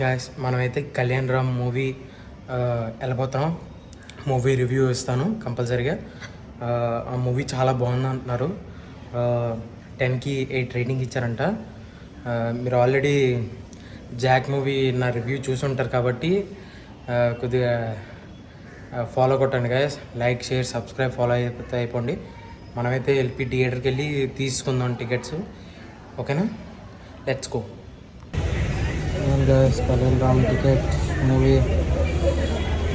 Guys మనమైతే Kalyan Ram movie వెళ్ళిపోతాం. Movie review ఇస్తాను కంపల్సరీగా. ఆ మూవీ చాలా బాగుంది అంటున్నారు. 10కి 8 రేటింగ్ ఇచ్చారంట. మీరు ఆల్రెడీ జాక్ మూవీ నా రివ్యూ చూసి ఉంటారు కాబట్టి కొద్దిగా ఫాలో కొట్టండి guys. Like, share, subscribe, follow అయిపోండి. మనమైతే ఎల్పి థియేటర్కి వెళ్ళి తీసుకుందాం టికెట్స్. ఓకేనా, let's go. Guys, Kalyan Ram ticket movie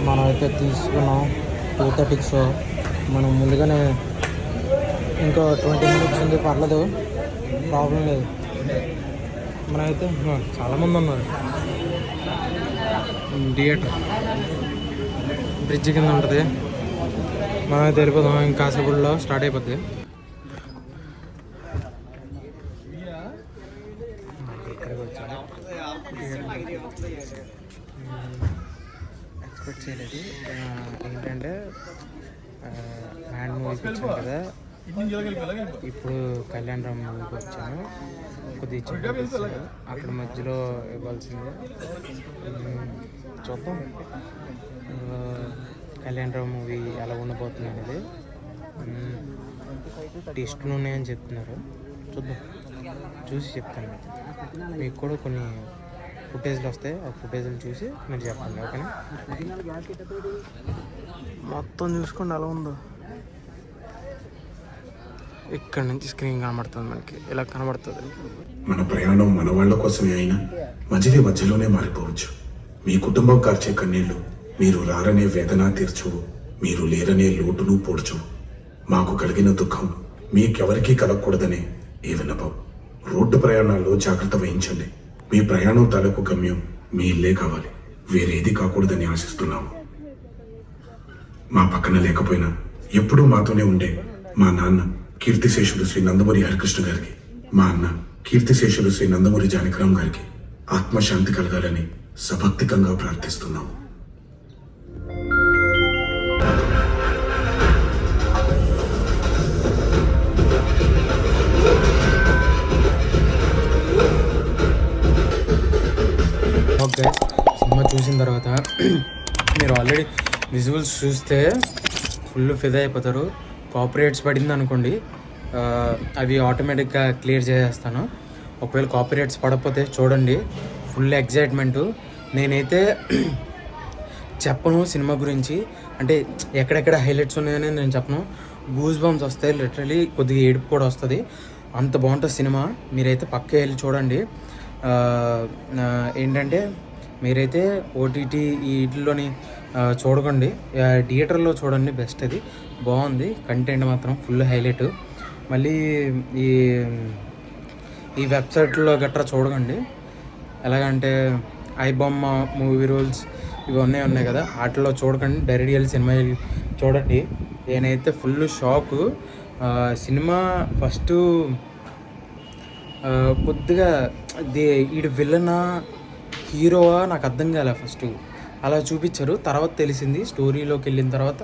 మనమైతే తీసుకున్నాం. 2:30 షో. మనం ముందుగానే ఇంకా 20 మినిట్స్ ఉంది, పర్లేదు, ప్రాబ్లం లేదు. మనమైతే చాలామంది ఉన్నారు. థియేటర్ బ్రిడ్జ్ కింద ఉంటుంది. మనమైతే వెళ్ళిపోదాం. ఇంకా కాసేపులో స్టార్ట్ అయిపోద్ది. ఎక్స్పెక్ట్ చేయలేదు. ఏంటంటే హ్యాండ్ మూవీకి వచ్చాను కదా, ఇప్పుడు కళ్యాణ్ రామ్ మూవీకి వచ్చాను. కొద్దిగా చిన్న అక్కడ మధ్యలో ఇవ్వాల్సిందే. చూద్దాం కళ్యాణ్ రామ్ మూవీ ఎలా ఉండబోతుంది అనేది. టేస్ట్లు ఉన్నాయని చెప్తున్నారు, చూద్దాం, చూసి చెప్తాను. మీకు కూడా కొన్ని ఫుటేజ్లు వస్తాయి, ఆ ఫుటేజ్లు చూసి మీరు చెప్పండి. ఓకేనా, మొత్తం చూసుకోండి ఎలా ఉందో. ఇక్కడ నుంచి స్క్రీన్ కనబడుతుంది, మనకి ఇలా కనబడుతుంది. మన ప్రయాణం మన వాళ్ళ కోసమే అయినా మధ్యలోనే మారిపోవచ్చు. మీ కుటుంబం కార్చే కన్నీళ్లు మీరు రారనే వేదన తీర్చవు, మీరు లేరనే లోటును పోడ్చవు. మాకు కలిగిన దుఃఖం మీకెవరికీ కలగకూడదనే ఏ విన్నపం. రోడ్డు ప్రయాణాల్లో జాగ్రత్త వహించండి. మీ ప్రయాణం తాలూకు గమ్యం మీ ఇల్లే కావాలి, వేరేది కాకూడదని ఆశిస్తున్నాము. మా పక్కన లేకపోయినా ఎప్పుడూ మాతోనే ఉండే మా నాన్న కీర్తిశేషులు శ్రీ నందమూరి హరికృష్ణ గారికి, మా అన్న కీర్తిశేషులు శ్రీ నందమూరి జానకిరామ్ గారికి ఆత్మశాంతి కలగాలని సభక్తికంగా ప్రార్థిస్తున్నాము. ఓకే, సినిమా చూసిన తర్వాత మీరు ఆల్రెడీ విజువల్స్ చూస్తే ఫుల్ ఫిదా అయిపోతారు. కాపీరైట్స్ పడింది అనుకోండి, అవి ఆటోమేటిక్గా క్లియర్ చేసేస్తాను. ఒకవేళ కాపీరైట్స్ పడకపోతే చూడండి, ఫుల్ ఎగ్జైట్మెంటు. నేనైతే చెప్పను సినిమా గురించి, అంటే ఎక్కడెక్కడ హైలైట్స్ ఉన్నాయని నేను చెప్పను. గూస్ బంప్స్ వస్తాయి, లిటరలీ కొద్దిగా ఏడుపు కూడా వస్తుంది. అంత బాగుంటుంది సినిమా. మీరైతే పక్క వెళ్ళి చూడండి. ఏంటంటే మీరైతే ఓటీటీ వీటిల్లోని చూడకండి, థియేటర్లో చూడండి, బెస్ట్. అది బాగుంది, కంటెంట్ మాత్రం ఫుల్ హైలైట్. మళ్ళీ ఈ ఈ వెబ్సైట్లో గట్రా చూడకండి. ఎలాగంటే ఐబొమ్మ, మూవీ రూల్స్ ఇవన్నీ ఉన్నాయి కదా, వాటిల్లో చూడకండి. డైరెక్ట్ వెళ్ళి సినిమా చూడండి. నేనైతే ఫుల్ షాకు. సినిమా ఫస్ట్ కొద్దిగా ఈడు విలనా హీరోవా నాకు అర్థం కాలే. ఫస్ట్ అలా చూపించారు, తర్వాత తెలిసింది. స్టోరీలోకి వెళ్ళిన తర్వాత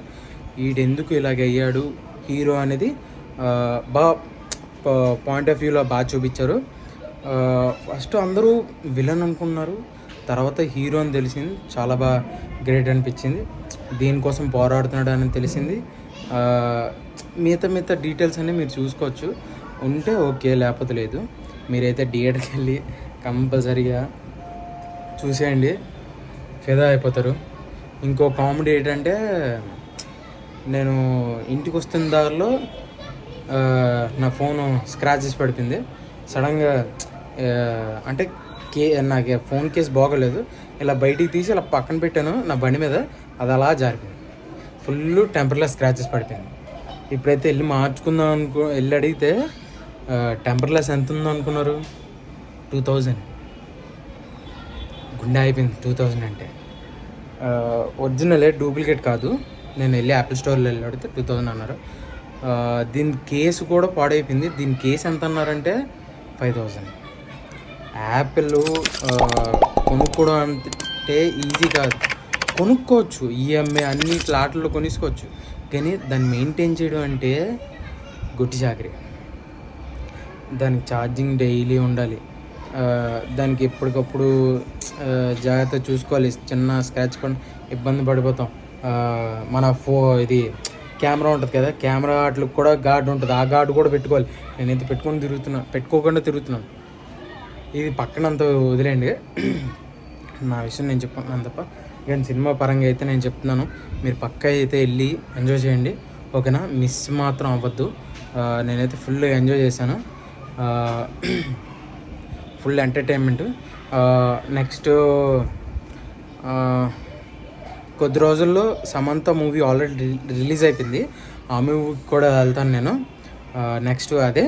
ఈడెందుకు ఇలాగ అయ్యాడు హీరో అనేది బాగా పాయింట్ ఆఫ్ వ్యూలో బాగా చూపించారు. ఫస్ట్ అందరూ విలన్ అనుకున్నారు, తర్వాత హీరో అని తెలిసింది. చాలా బాగా గ్రేట్ అనిపించింది. దీనికోసం పోరాడుతున్నాడు అని తెలిసింది. మిగతా డీటెయిల్స్ అన్నీ మీరు చూసుకోవచ్చు. ఉంటే ఓకే, లేకపోతే లేదు. మీరైతే థియేటర్కి వెళ్ళి కంపల్సరీగా చూసేయండి, ఫిదా అయిపోతారు. ఇంకో కామెడీ ఏంటంటే, నేను ఇంటికి వస్తున్న దారిలో నా ఫోను స్క్రాచెస్ పడిపోయింది సడన్గా. అంటే నాకు ఫోన్ కేసు బాగోలేదు, ఇలా బయటికి తీసి ఇలా పక్కన పెట్టాను నా బండి మీద, అది అలా జారిపోయింది. ఫుల్ టెంపర్లెస్ స్క్రాచెస్ పడిపోయింది. ఇప్పుడైతే వెళ్ళి మార్చుకుందాం వెళ్ళి అడిగితే టెంపర్లెస్ ఎంత ఉందో అనుకున్నారు? 2000. గుండె అయిపోయింది. 2000 అంటే ఒరిజినలే, డూప్లికేట్ కాదు. నేను వెళ్ళి యాపిల్ స్టోర్లో వెళ్ళి అడిగితే 2000 అన్నారు. దీని కేసు కూడా పాడైపోయింది. దీని కేసు ఎంత అన్నారంటే 5000. యాపిల్ కొనుక్కోవడం అంటే ఈజీ కాదు. కొనుక్కోవచ్చు, ఈఎంఐ అన్ని ఫ్లాట్లో కొనుక్కోవచ్చు, కానీ దాన్ని మెయింటైన్ చేయడం అంటే గుట్టి చాకరీ. దానికి ఛార్జింగ్ డైలీ ఉండాలి. దానికి ఎప్పటికప్పుడు జాగ్రత్త చూసుకోవాలి. చిన్న స్క్రాచ్ పడి ఇబ్బంది పడిపోతాం. మన ఇది కెమెరా ఉంటుంది కదా, కెమెరా వాటికి కూడా గార్డ్ ఉంటుంది, ఆ గార్డు కూడా పెట్టుకోవాలి. నేనైతే పెట్టుకోకుండా తిరుగుతున్నాను. ఇది పక్కనంత వదిలేండి, నా విషయం నేను చెప్పుకున్నాను తప్ప. కానీ సినిమా పరంగా అయితే నేను చెప్తున్నాను, మీరు పక్క అయితే వెళ్ళి ఎంజాయ్ చేయండి, ఓకేనా? మిస్ మాత్రం అవ్వద్దు. నేనైతే ఫుల్ ఎంజాయ్ చేశాను, ఫుల్ ఎంటర్టైన్మెంట్. నెక్స్ట్ కొద్ది రోజుల్లో సమంత మూవీ ఆల్రెడీ రిలీజ్ అయిపోయింది, ఆ మూవీకి కూడా వెళ్తాను నేను. నెక్స్ట్ అదే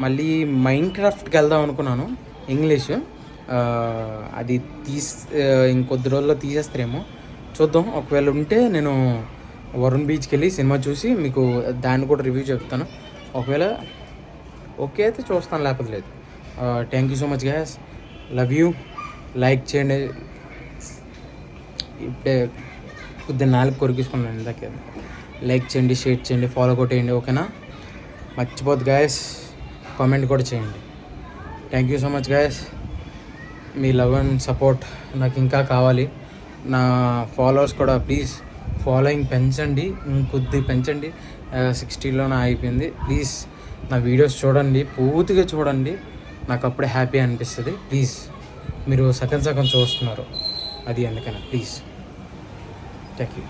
మళ్ళీ మైండ్ క్రాఫ్ట్కి వెళ్దాం అనుకున్నాను, ఇంగ్లీష్. అది ఇంకొద్ది రోజుల్లో తీసేస్తారేమో, చూద్దాం. ఒకవేళ ఉంటే నేను వరుణ్ బీచ్కి వెళ్ళి సినిమా చూసి మీకు దాన్ని కూడా రివ్యూ చెప్తాను. ఒకవేళ ఓకే అయితే చూస్తాను, లేకపోతే లేదు. Thank you so much guys, love you. Like చేయండి, ఇప్పుడే కొద్దిగా 4 కొరికిసుకున్నాను ఇందాకే. లైక్ చేయండి, షేర్ చేయండి, ఫాలో కొట్టేయండి, ఓకేనా? మర్చిపోద్దు గైస్, కామెంట్ కూడా చేయండి. Thank you so much guys, me love and support నాకు ఇంకా కావాలి. నా ఫాలోవర్స్ కూడా ప్లీజ్ ఫాలోయింగ్ పెంచండి, ఇంకొద్ది పెంచండి. 60లోనే అయిపోయింది. ప్లీజ్ నా వీడియోస్ చూడండి, పూర్తిగా చూడండి, నాకు అప్పుడే హ్యాపీ అనిపిస్తుంది. ప్లీజ్, మీరు సగం చూస్తున్నారు, అది అందుకని ప్లీజ్. Thank you.